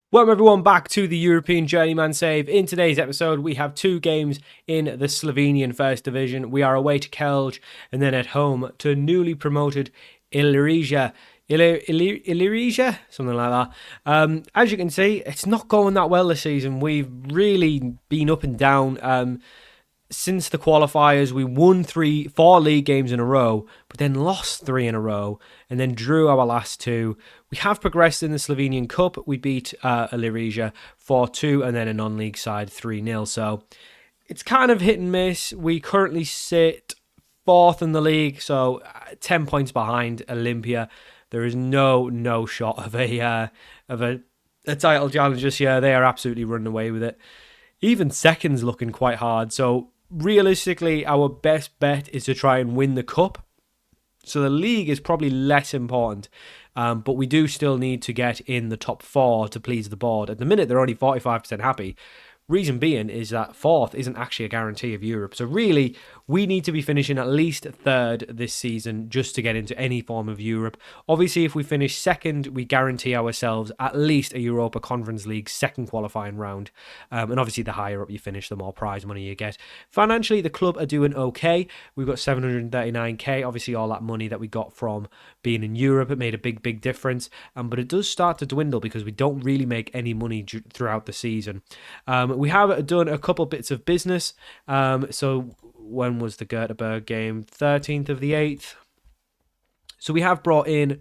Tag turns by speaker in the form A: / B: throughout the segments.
A: Welcome everyone back to the European Journeyman save. In today's episode, we have two games in the Slovenian First Division. We are away to Kelj and then at home to newly promoted Ilirija. Ilirija? Something like that. As you can see, it's not going that well this season. We've really been up and down. Since the qualifiers, we won 4 league games in a row, but then lost 3 in a row, and then drew our last 2. We have progressed in the Slovenian Cup. We beat Ilirija 4-2, and then a non-league side 3-0. So it's kind of hit and miss. We currently sit 4th in the league, so 10 points behind Olympia. There is no shot of a title challenge this year. They are absolutely running away with it. Even second's looking quite hard. So realistically, our best bet is to try and win the cup. So the league is probably less important, but we do still need to get in the top 4 to please the board. At the minute, they're only 45% happy. Reason being is that 4th isn't actually a guarantee of Europe. So really, we need to be finishing at least 3rd this season just to get into any form of Europe. Obviously, if we finish 2nd, we guarantee ourselves at least a Europa Conference League second qualifying round. And obviously, the higher up you finish, the more prize money you get. Financially, the club are doing okay. We've got 739k. Obviously, all that money that we got from being in Europe, it made a big difference. But it does start to dwindle because we don't really make any money throughout the season. We have done a couple bits of business. So when was the Göteborg game? 13th of the 8th. So we have brought in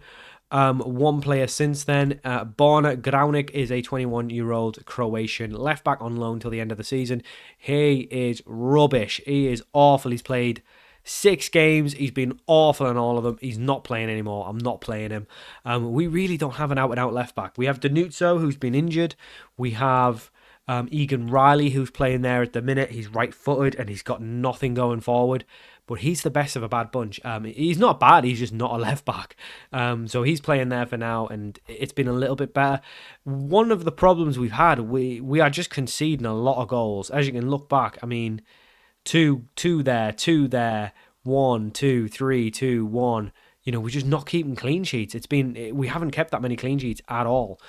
A: one player since then. Borna Graunik is a 21-year-old Croatian left-back on loan till the end of the season. He is rubbish. He is awful. He's played 6 games. He's been awful in all of them. He's not playing anymore. I'm not playing him. We really don't have an out-and-out left-back. We have Danutso, who's been injured. We have Egan Riley, who's playing there at the minute. He's right-footed and he's got nothing going forward, but he's the best of a bad bunch. He's not bad, he's just not a left-back. So he's playing there for now, and it's been a little bit better. One of the problems we've had, we are just conceding a lot of goals. As you can look back, I mean, two there, 1, 2, 3, 2, 1. We're just not keeping clean sheets. We haven't kept that many clean sheets at all.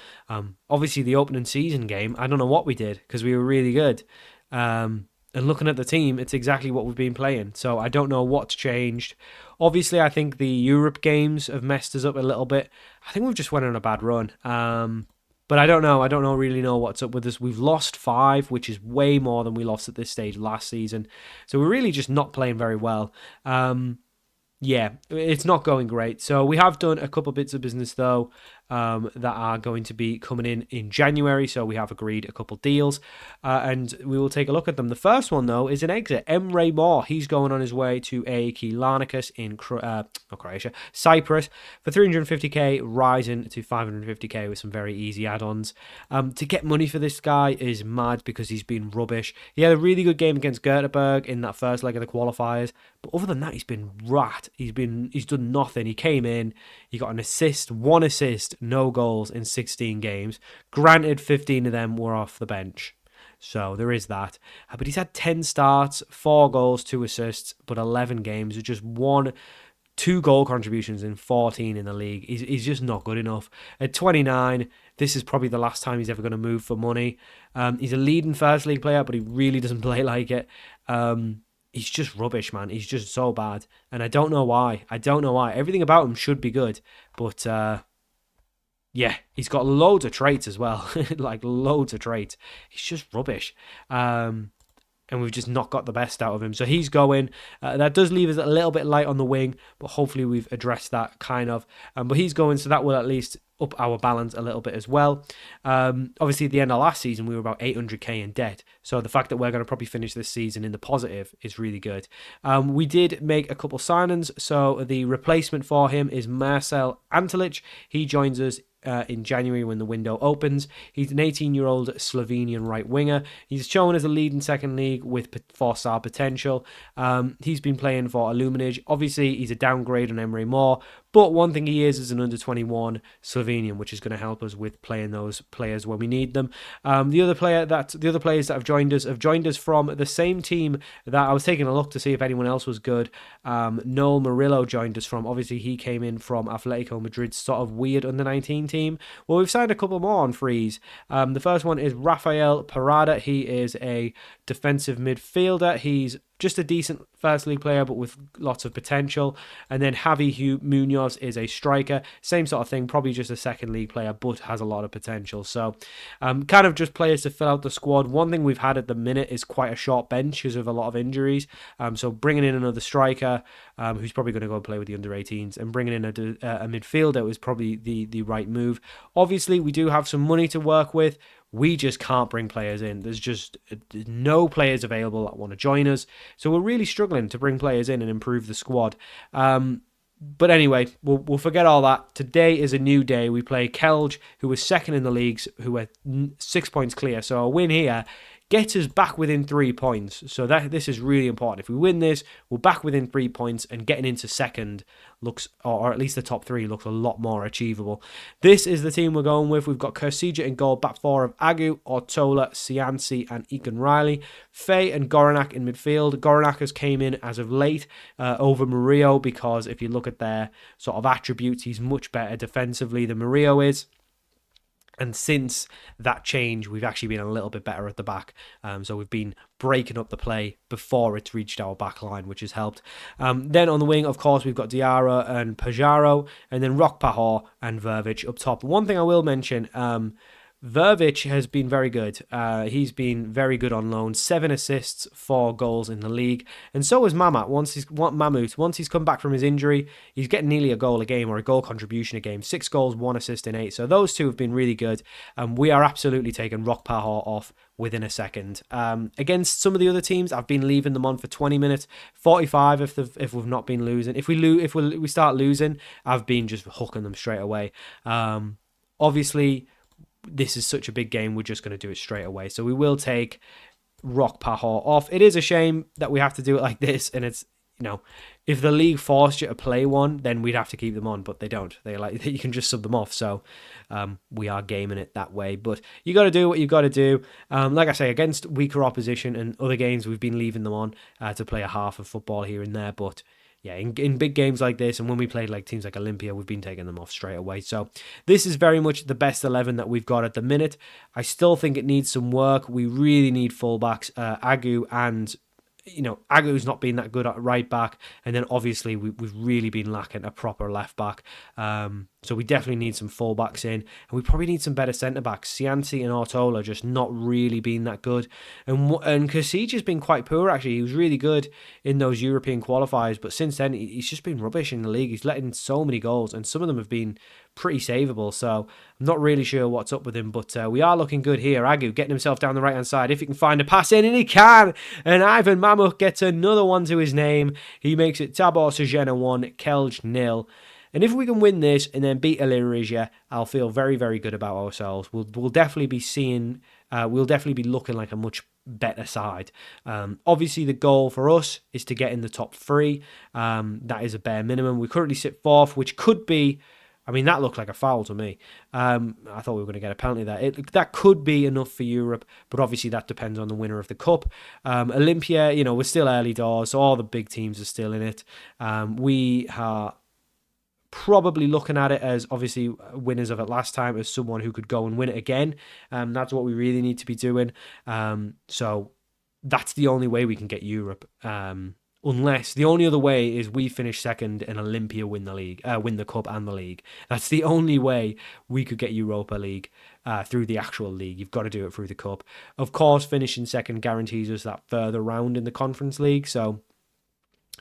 A: Obviously, the opening season game, I don't know what we did because we were really good. And looking at the team, it's exactly what we've been playing. So I don't know what's changed. Obviously, I think the Europe games have messed us up a little bit. I think we've just went on a bad run. But I don't know. I don't really know what's up with us. We've lost 5, which is way more than we lost at this stage last season. So we're really just not playing very well. Yeah, it's not going great. So we have done a couple bits of business, though, that are going to be coming in January. So we have agreed a couple deals, and we will take a look at them. The first one, though, is an exit. Emre Mor, he's going on his way to AEK Larnakas in Croatia, Cyprus, for 350k, rising to 550k with some very easy add-ons. To get money for this guy is mad because he's been rubbish. He had a really good game against Göteborg in that first leg of the qualifiers, but other than that, he's been rat. He's done nothing. He came in, he got an assist, 1 assist, no goals in 16 games. Granted, 15 of them were off the bench. So there is that. But he's had 10 starts, 4 goals, 2 assists, but 11 games with just 2 goal contributions in 14 in the league. He's just not good enough. At 29, this is probably the last time he's ever going to move for money. He's a leading first league player, but he really doesn't play like it. He's just rubbish, man. He's just so bad. And I don't know why. Everything about him should be good. But, yeah, he's got loads of traits as well. Like, loads of traits. He's just rubbish. And we've just not got the best out of him. So he's going. That does leave us a little bit light on the wing, but hopefully we've addressed that kind of. But he's going, so that will at least up our balance a little bit as well. Obviously, at the end of last season, we were about 800k in debt. So the fact that we're going to probably finish this season in the positive is really good. We did make a couple signings. So the replacement for him is Marcel Antolic. He joins us in January when the window opens. He's an 18-year-old Slovenian right winger. He's shown as a lead in second league with 4-star potential. He's been playing for Aluminij. Obviously, he's a downgrade on Emre Mor, But one thing he is an under-21 Slovenian, which is going to help us with playing those players when we need them. The other players that have joined us from the same team that I was taking a look to see if anyone else was good. Noel Murillo joined us from. Obviously, he came in from Atletico Madrid's sort of weird under-19 team. Well, we've signed a couple more on frees. The first one is Rafael Parada. He is a defensive midfielder. He's just a decent first league player, but with lots of potential. And then Javi Munoz is a striker. Same sort of thing, probably just a second league player, but has a lot of potential. So kind of just players to fill out the squad. One thing we've had at the minute is quite a short bench because of a lot of injuries. So bringing in another striker who's probably going to go and play with the under-18s and bringing in a midfielder is probably the right move. Obviously, we do have some money to work with. We just can't bring players in. There's just no players available that want to join us. So we're really struggling to bring players in and improve the squad. But anyway, we'll forget all that. Today is a new day. We play Kelj, who was second in the leagues, who are 6 points clear. So a win here gets us back within 3 points. So this is really important. If we win this, we're back within 3 points, and getting into second looks, or at least the top three, looks a lot more achievable. This is the team we're going with. We've got Kursija in goal, back four of Agu, Ortola, Cianci, and Egan Riley. Faye and Goranak in midfield. Goranak has came in as of late over Murillo, because if you look at their sort of attributes, he's much better defensively than Murillo is. And since that change, we've actually been a little bit better at the back. So we've been breaking up the play before it's reached our back line, which has helped. Then on the wing, of course, we've got Diarra and Pajaro, and then Rock Pahor and Vervic up top. One thing I will mention, Vervic has been very good. He's been very good on loan. 7 assists, 4 goals in the league. And so is Mammoth. Once he's come back from his injury, he's getting nearly a goal a game, or a goal contribution a game. 6 goals, 1 assist in 8. So those two have been really good. We are absolutely taking Rock Pahor off within a second. Against some of the other teams, I've been leaving them on for 20 minutes, 45 if we've not been losing. If we start losing, I've been just hooking them straight away. Obviously, this is such a big game, we're just going to do it straight away. So we will take Rock Pahor off. It is a shame that we have to do it like this, and it's, if the league forced you to play one, then we'd have to keep them on, but they don't. You can just sub them off. So we are gaming it that way. But you got to do what you got to do. Like I say, against weaker opposition and other games, we've been leaving them on to play a half of football here and there. But yeah, in big games like this, and when we played like teams like Olympia, we've been taking them off straight away. So this is very much the best 11 that we've got at the minute. I still think it needs some work. We really need fullbacks, Agu, and Agu's not been that good at right back, and then obviously we've really been lacking a proper left back. So we definitely need some fullbacks in, and we probably need some better centre backs. Cianci and Ortola just not really been that good, and Kursija has been quite poor actually. He was really good in those European qualifiers, but since then he's just been rubbish in the league. He's letting so many goals, and some of them have been pretty savable. So I'm not really sure what's up with him, but we are looking good here. Agu getting himself down the right hand side if he can find a pass in, and he can. And Ivan Mamuk gets another one to his name. He makes it Tabor Sezana 1, Kelj 0. And if we can win this and then beat Ilirija, I'll feel very, very good about ourselves. We'll definitely be seeing, we'll definitely be looking like a much better side. Obviously, the goal for us is to get in the top 3. That is a bare minimum. We currently sit 4th, which could be, that looked like a foul to me. I thought we were going to get a penalty there. That could be enough for Europe, but obviously that depends on the winner of the cup. Olympia, we're still early doors, so all the big teams are still in it. We are probably looking at it as obviously winners of it last time as someone who could go and win it again. That's what we really need to be doing. So that's the only way we can get Europe. Unless the only other way is we finish second and Olympia win the league, win the cup and the league. That's the only way we could get Europa League through the actual league. You've got to do it through the cup. Of course, finishing second guarantees us that further round in the conference league. So,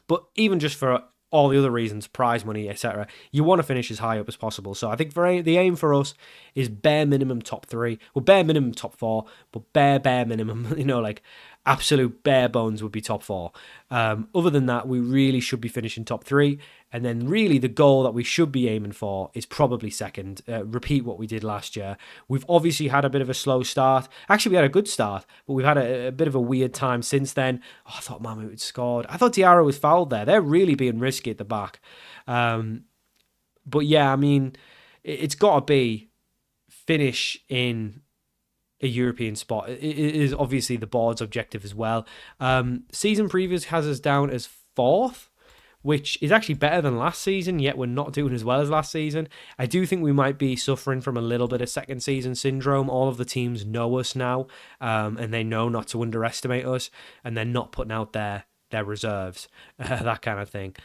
A: but even just for all the other reasons, prize money, etc., you want to finish as high up as possible. So I think the aim for us is bare minimum top 3, well, bare minimum top 4, but bare minimum, like absolute bare bones would be top 4. Other than that, we really should be finishing top 3. And then really the goal that we should be aiming for is probably second. Repeat what we did last year. We've obviously had a bit of a slow start. Actually, we had a good start, but we've had a bit of a weird time since then. Oh, I thought Mammoth had scored. I thought Diarra was fouled there. They're really being risky at the back. But yeah, I mean, it's got to be finish in a European spot. It is obviously the board's objective as well. Season previous has us down as 4th, which is actually better than last season, yet we're not doing as well as last season. I do think we might be suffering from a little bit of second season syndrome. All of the teams know us now, and they know not to underestimate us, and they're not putting out their reserves, that kind of thing.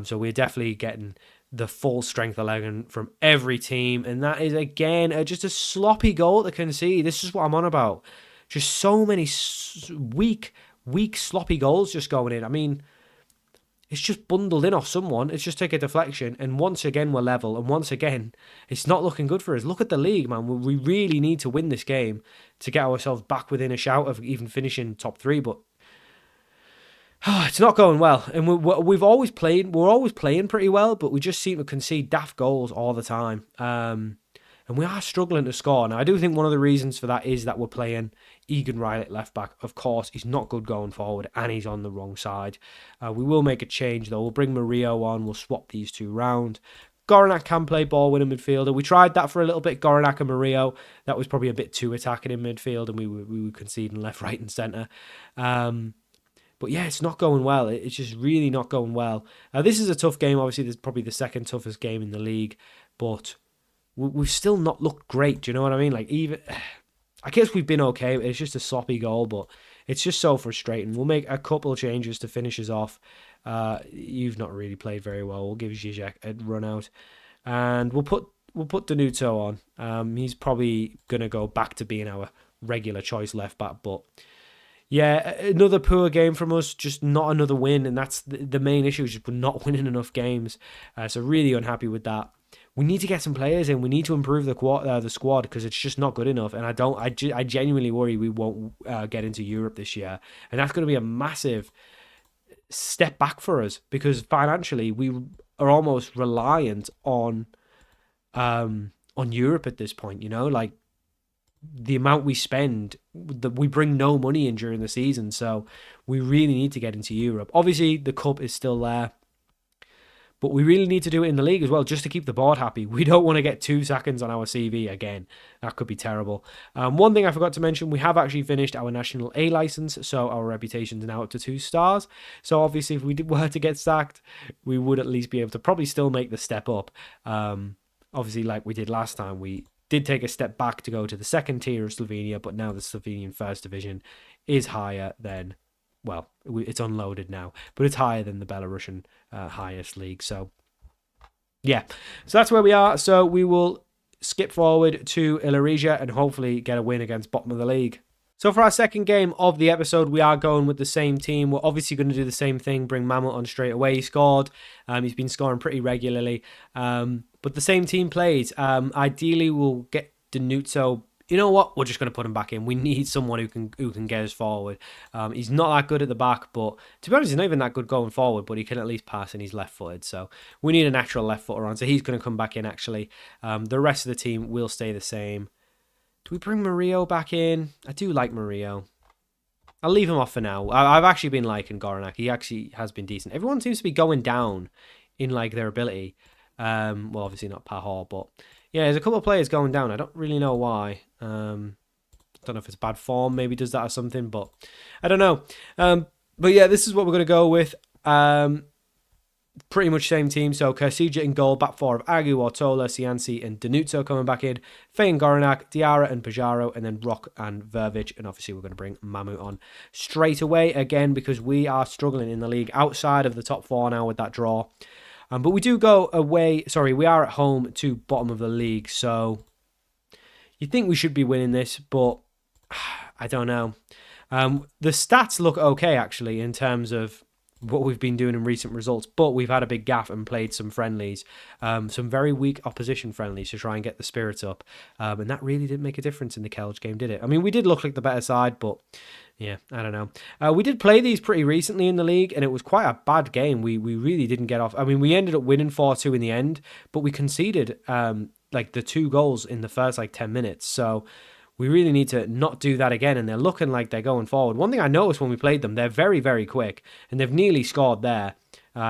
A: So we're definitely getting the full strength 11 from every team, and that is, again, just a sloppy goal to concede. This is what I'm on about. Just so many weak, sloppy goals just going in. I mean, it's just bundled in off someone. It's just take a deflection, and once again we're level, and once again it's not looking good for us. Look at the league, man. We really need to win this game to get ourselves back within a shout of even finishing top 3, but it's not going well. And we're always playing pretty well, but we just seem to concede daft goals all the time. And we are struggling to score. Now, I do think one of the reasons for that is that we're playing Egan Riley at left back. Of course, he's not good going forward, and he's on the wrong side. We will make a change, though. We'll bring Murillo on. We'll swap these two round. Goranak can play ball-winning midfielder. We tried that for a little bit, Goranak and Murillo. That was probably a bit too attacking in midfield, and we were conceding left, right, and centre. But yeah, it's not going well. It's just really not going well. This is a tough game. Obviously, this is probably the second toughest game in the league. But we've still not looked great. Do you know what I mean? Like, even I guess we've been okay. It's just a sloppy goal, but it's just so frustrating. We'll make a couple of changes to finish us off. You've not really played very well. We'll give Zizek a run out. And we'll put Danuto on. He's probably going to go back to being our regular choice left back, but yeah, another poor game from us, just not another win, and that's the main issue, is just we're not winning enough games. So really unhappy with that. We need to get some players in. We need to improve the squad, because it's just not good enough, and I genuinely worry we won't get into Europe this year, and that's going to be a massive step back for us, because financially we are almost reliant on Europe at this point. You know, like, the amount we spend, we bring no money in during the season, so we really need to get into Europe. Obviously, the cup is still there, but we really need to do it in the league as well, just to keep the board happy. We don't want to get 2 seconds on our CV again. That could be terrible. One thing I forgot to mention, we have actually finished our National A license, so our reputation is now up to 2 stars. So obviously, if we were to get sacked, we would at least be able to probably still make the step up. Obviously, like we did last time, we did take a step back to go to the second tier of Slovenia, but now the Slovenian first division is higher than, well, it's unloaded now, but it's higher than the Belarusian highest league. So yeah, so that's where we are. So we will skip forward to Ilorija and hopefully get a win against bottom of the league. So for our second game of the episode, we are going with the same team. We're obviously going to do the same thing, bring Mamut on straight away. He scored. He's been scoring pretty regularly. But the same team plays. Ideally, we'll get Danuto. You know what? We're just going to put him back in. We need someone who can get us forward. He's not that good at the back, but to be honest, he's not even that good going forward, but he can at least pass, and he's left-footed. So we need a natural left-footer on. So he's going to come back in, actually. The rest of the team will stay the same. Do we bring Murillo back in? I do like Murillo. I'll leave him off for now. I've actually been liking Goranak. He actually has been decent. Everyone seems to be going down in like their ability. Well, obviously not Pahor, but yeah, there's a couple of players going down. I don't really know why. I don't know if it's bad form, maybe does that or something, but I don't know. But yeah, this is what we're going to go with. Pretty much same team. So Kersija in goal, back four of Agu, Ortola, Cianci and Danuto coming back in. Faye and Goranak, Diarra and Pajaro, and then Rock and Vervic. And obviously we're going to bring Mamut on straight away again, because we are struggling in the league outside of the top 4 now with that draw. But we do go away. Sorry, we are at home to bottom of the league. So you think we should be winning this, but I don't know. The stats look okay, actually, in terms of what we've been doing in recent results, but we've had a big gaff and played some friendlies, some very weak opposition friendlies to try and get the spirits up, and that really didn't make a difference in the Kelge game, did it? I mean, we did look like the better side, but yeah, I don't know. We did play these pretty recently in the league, and it was quite a bad game. We really didn't get off. I mean, we ended up winning 4-2 in the end, but we conceded like the 2 goals in the first like 10 minutes, so we really need to not do that again, and they're looking like they're going forward. One thing I noticed when we played them, they're very, very quick, and they've nearly scored there.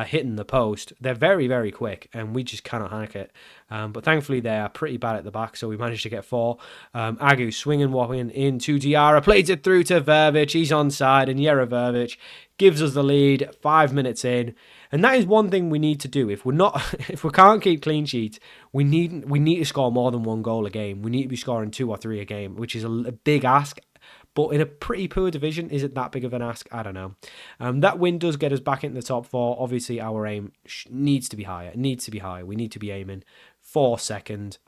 A: hitting the post. They're very, very quick, and we just cannot hack it. But thankfully, they are pretty bad at the back, so we managed to get 4. Agu swinging, walking into Diarra, plays it through to Verbic. He's onside, and Jere Verbic gives us the lead 5 minutes in. And that is one thing we need to do. If we can't keep clean sheets, we need to score more than 1 goal a game. We need to be scoring 2 or 3 a game, which is a big ask. But in a pretty poor division, is it that big of an ask? I don't know. That win does get us back into the top 4. Obviously, our aim needs to be higher. It needs to be higher. We need to be aiming for second.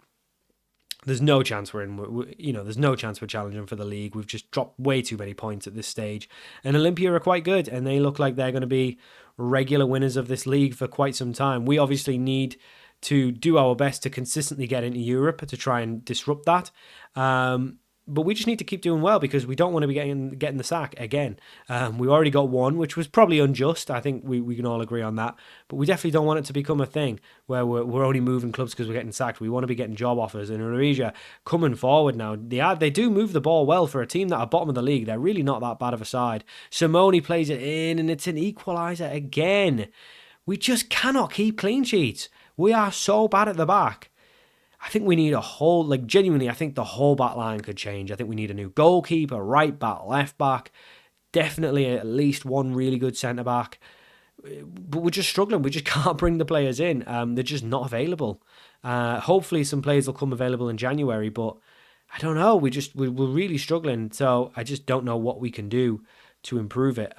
A: There's no chance we're in. There's no chance we're challenging for the league. We've just dropped way too many points at this stage. And Olympia are quite good, and they look like they're going to be regular winners of this league for quite some time. We obviously need to do our best to consistently get into Europe to try and disrupt that. But we just need to keep doing well because we don't want to be getting the sack again. We already got 1, which was probably unjust. I think we can all agree on that. But we definitely don't want it to become a thing where we're only moving clubs because we're getting sacked. We want to be getting job offers. And Eurasia coming forward now, they do move the ball well for a team that are bottom of the league. They're really not that bad of a side. Simone plays it in, and it's an equaliser again. We just cannot keep clean sheets. We are so bad at the back. I think we need genuinely, I think the whole back line could change. I think we need a new goalkeeper, right back, left back, definitely at least 1 really good centre back. But we're just struggling. We just can't bring the players in. They're just not available. Hopefully some players will come available in January, but I don't know. We're really struggling. So I just don't know what we can do to improve it.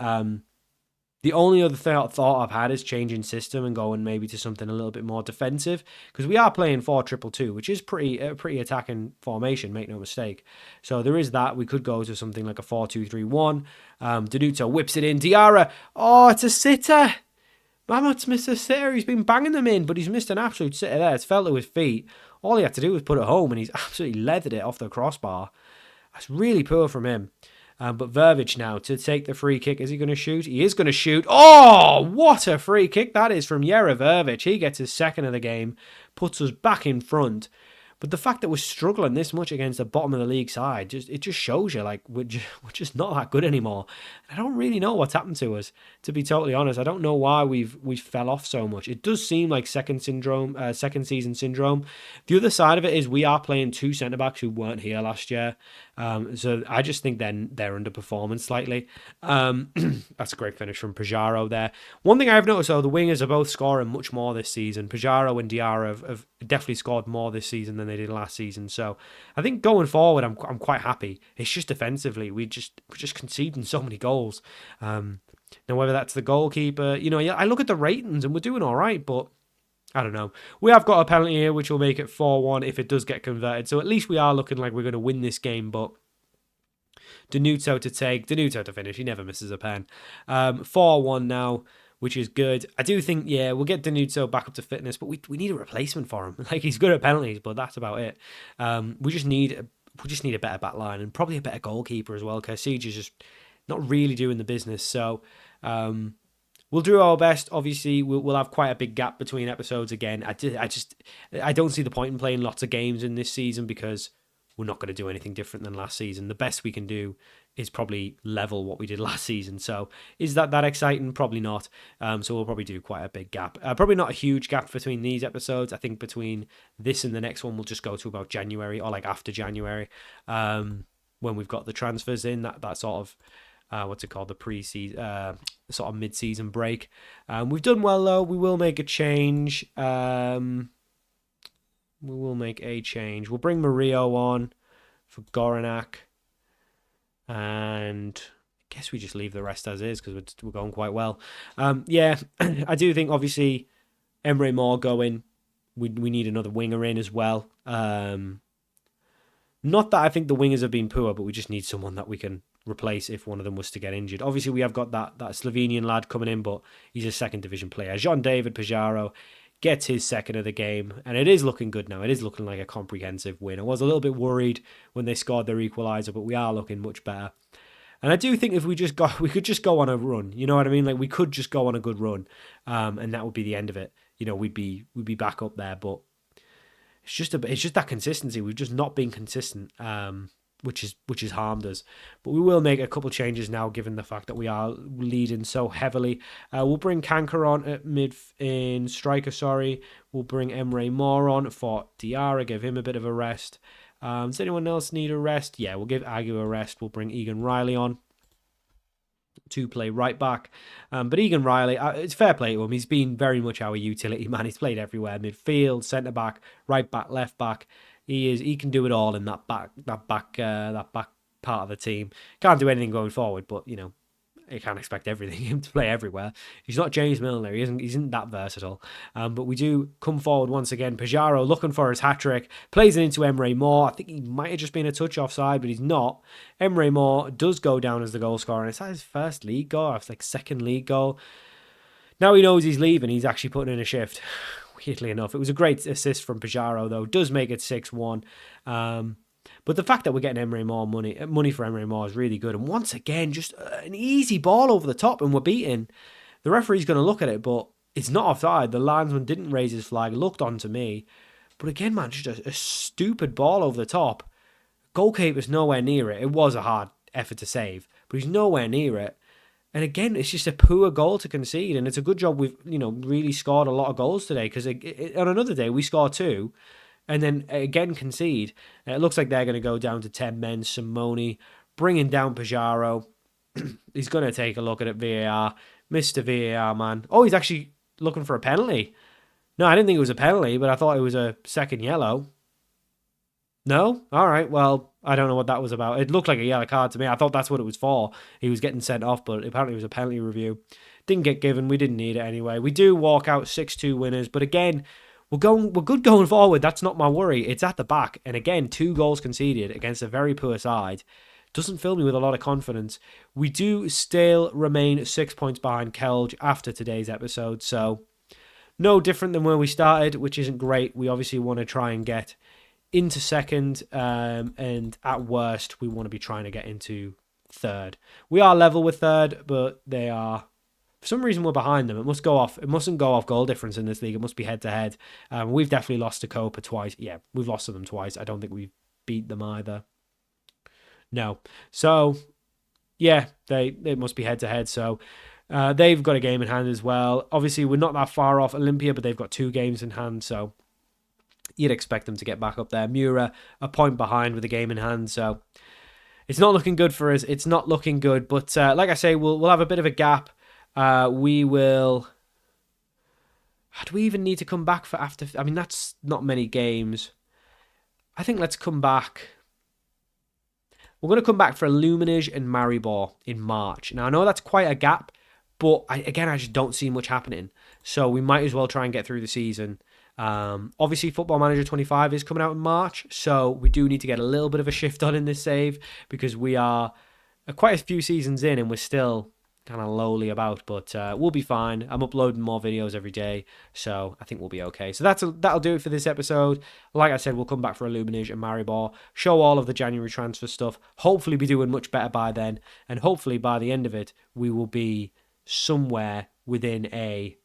A: The only other thought I've had is changing system and going maybe to something a little bit more defensive because we are playing 4-2-2, which is pretty attacking formation, make no mistake. So there is that. We could go to something like a 4-2-3-1. Danuto whips it in. Diarra, it's a sitter. Mammoth's missed a sitter. He's been banging them in, but he's missed an absolute sitter there. It's fell to his feet. All he had to do was put it home, and he's absolutely leathered it off the crossbar. That's really poor from him. But Verbic now to take the free kick. Is he going to shoot? He is going to shoot. Oh, what a free kick that is from Jere Verbic. He gets his 2nd of the game, puts us back in front. But the fact that we're struggling this much against the bottom of the league side, it just shows you like we're just not that good anymore. I don't really know what's happened to us, to be totally honest. I don't know why we fell off so much. It does seem like second season syndrome. The other side of it is we are playing 2 centre backs who weren't here last year. So I just think then they're underperforming slightly. That's a great finish from Pajaro there. One thing I've noticed though, the wingers are both scoring much more this season. Pajaro and Diarra have definitely scored more this season than they did last season. So I think going forward, I'm quite happy. It's just defensively, we're just conceding so many goals. Now whether that's the goalkeeper, I look at the ratings and we're doing all right, but I don't know. We have got a penalty here, which will make it 4-1 if it does get converted. So at least we are looking like we're going to win this game. But Danuto to finish. He never misses a pen. 4-1 now, which is good. I do think, we'll get Danuto back up to fitness, but we need a replacement for him. Like, he's good at penalties, but that's about it. We just need a better back line and probably a better goalkeeper as well. Siege is just not really doing the business. So we'll do our best. Obviously, we'll have quite a big gap between episodes again. I don't see the point in playing lots of games in this season because we're not going to do anything different than last season. The best we can do is probably level what we did last season. So is that exciting? Probably not. So we'll probably do quite a big gap. Probably not a huge gap between these episodes. I think between this and the next one, we'll just go to about January or like after January when we've got the transfers in, that sort of the pre-season, sort of mid-season break. We've done well though. We will make a change. We'll bring Murillo on for Goranak, and I guess we just leave the rest as is because we're going quite well. I do think obviously Emre Moore going. We need another winger in as well. Not that I think the wingers have been poor, but we just need someone that we can replace if one of them was to get injured. Obviously, we have got that Slovenian lad coming in, but he's a second division player. Jean-David Pajaro gets his 2nd of the game, and it is looking good now. It is looking like a comprehensive win. I was a little bit worried when they scored their equaliser, but we are looking much better. And I do think if we could just go on a run. You know what I mean? Like we could just go on a good run, and that would be the end of it. We'd be back up there, but it's just that consistency. We've just not been consistent. which has harmed us. But we will make a couple changes now, given the fact that we are leading so heavily. We'll bring Kanker on at in striker. We'll bring Emre Moore on for Diarra, give him a bit of a rest. Does anyone else need a rest? Yeah, we'll give Agu a rest. We'll bring Egan Riley on to play right back. But Egan Riley, it's fair play to him. He's been very much our utility man. He's played everywhere: midfield, centre back, right back, left back. He can do it all in that back part of the team. Can't do anything going forward, but you can't expect him to play everywhere. He's not James Milner. He isn't that versatile. But we do come forward once again. Pajaro looking for his hat-trick. Plays it into Emre Moore. I think he might have just been a touch offside, but he's not. Emre Moore does go down as the goal scorer. And it's his first league goal. It's like second league goal. Now he knows he's leaving. He's actually putting in a shift. Weirdly enough. It was a great assist from Pajaro, though. Does make it 6-1. But the fact that we're getting Emre Moore money for Emre Moore is really good. And once again, just an easy ball over the top and we're beating. The referee's going to look at it, but it's not offside. The linesman didn't raise his flag, looked on to me. But again, man, just a stupid ball over the top. Goalkeeper's nowhere near it. It was a hard effort to save, but he's nowhere near it. And again, it's just a poor goal to concede. And it's a good job we've, really scored a lot of goals today, because on another day, we score 2. And then again concede. It looks like they're going to go down to 10 men. Simone bringing down Pajaro. He's going to take a look at it. VAR. Mr. VAR, man. Oh, he's actually looking for a penalty. No, I didn't think it was a penalty, but I thought it was a second yellow. No? All right, well, I don't know what that was about. It looked like a yellow card to me. I thought that's what it was for. He was getting sent off, but apparently it was a penalty review. Didn't get given. We didn't need it anyway. We do walk out 6-2 winners, but again, we're good going forward. That's not my worry. It's at the back. And again, 2 goals conceded against a very poor side. Doesn't fill me with a lot of confidence. We do still remain 6 points behind Kelge after today's episode. So no different than where we started, which isn't great. We obviously want to try and get into second. And at worst, we want to be trying to get into third. We are level with third, but they are... For some reason, we're behind them. It mustn't go off goal difference in this league. It must be head-to-head. We've definitely lost to Copa twice. Yeah, we've lost to them twice. I don't think we've beat them either. No. So, yeah, they must be head-to-head. So, they've got a game in hand as well. Obviously, we're not that far off Olympia, but they've got 2 games in hand. So, you'd expect them to get back up there. Mura, a point behind with a game in hand. So, it's not looking good for us. It's not looking good. But, like I say, we'll have a bit of a gap. We will... Do we even need to come back for after... I mean, that's not many games. I think let's come back... We're going to come back for Luminage and Maribor in March. Now, I know that's quite a gap, but I just don't see much happening. So we might as well try and get through the season. Obviously, Football Manager 25 is coming out in March, so we do need to get a little bit of a shift on in this save, because we are quite a few seasons in and we're still... kind of lowly about, but we'll be fine. I'm uploading more videos every day, so I think we'll be okay. So that'll do it for this episode. Like I said, we'll come back for Illuminage and Maribor, show all of the January transfer stuff, hopefully be doing much better by then, and hopefully by the end of it, we will be somewhere within at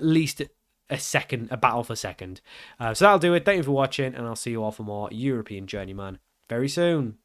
A: least a battle for second. So that'll do it. Thank you for watching, and I'll see you all for more European Journeyman very soon.